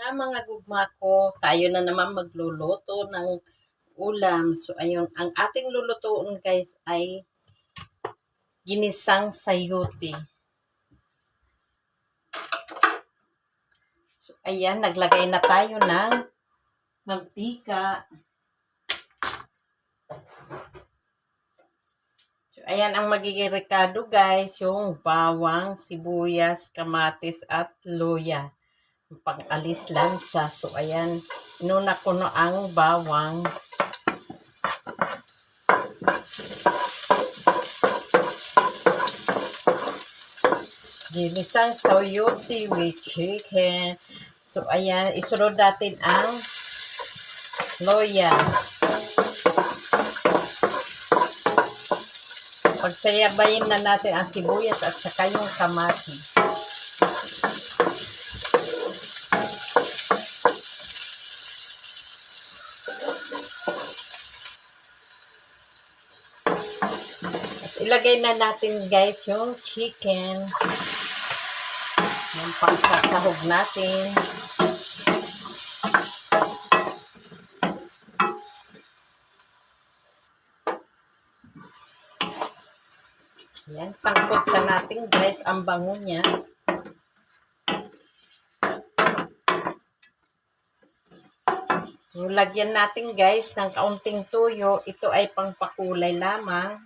nga mga gugma ko, tayo na naman magluluto ng ulam. So ayun, ang ating lulutuin guys ay ginisang sayote. So ayan, naglagay na tayo ng mantika. So ayan ang magiging rekado guys, yung bawang, sibuyas, kamatis at luya. Pang-alis lansa. So ayan, inuna ko na ang bawang. Ginisang sayote with chicken. So ayan, isunod natin ang loya. Pagsayabayin na natin ang sibuyas at saka yung kamatis. Ilagay na natin guys yung chicken. Yung pangsasahog natin. Yan, sangkot sa natin guys ang bango niya. So, lagyan natin guys ng kaunting tuyo. Ito ay pangpakulay lamang.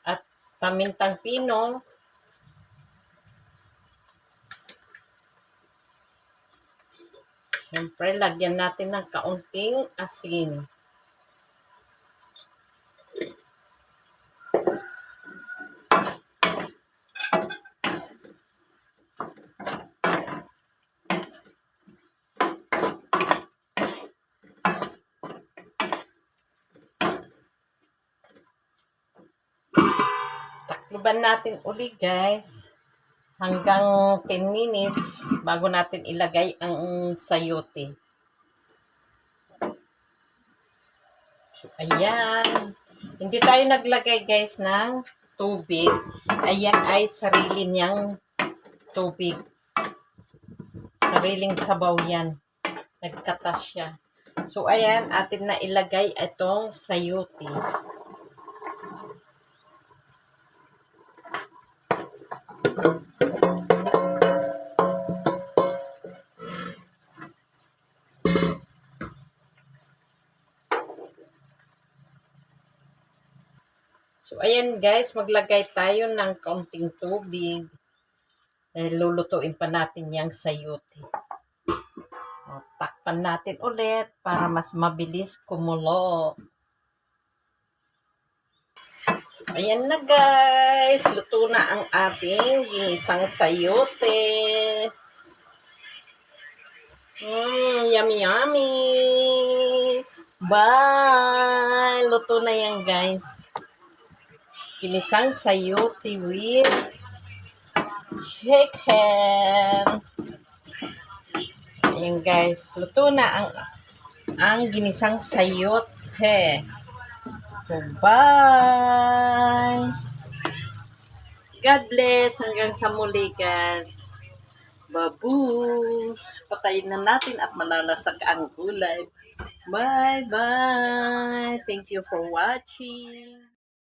At pamintang pino. Siyempre, lagyan natin ng kaunting asin. Takluban natin uli guys hanggang 10 minutes bago natin ilagay ang sayote. So, ayan. Hindi tayo naglagay guys ng tubig. Ayan ay sarili niyang tubig. Sariling sabaw yan. Nagkatas siya. So, ayan, atin na ilagay itong sayote. So, ayan guys, maglagay tayo ng kaunting tubig. Lulutuin pa natin yung sayote. Takpan natin ulit para mas mabilis kumulo. Ayan na guys, luto na ang ating ginisang sayote. Yummy yummy. Bye! Luto na yan guys. Ginisang sayote with chicken. Ayan guys, luto na ang ginisang sayote. So, bye! God bless! Hanggang sa muli guys. Babus! Patayin na natin at malalasak ang gulay. Bye! Bye! Thank you for watching.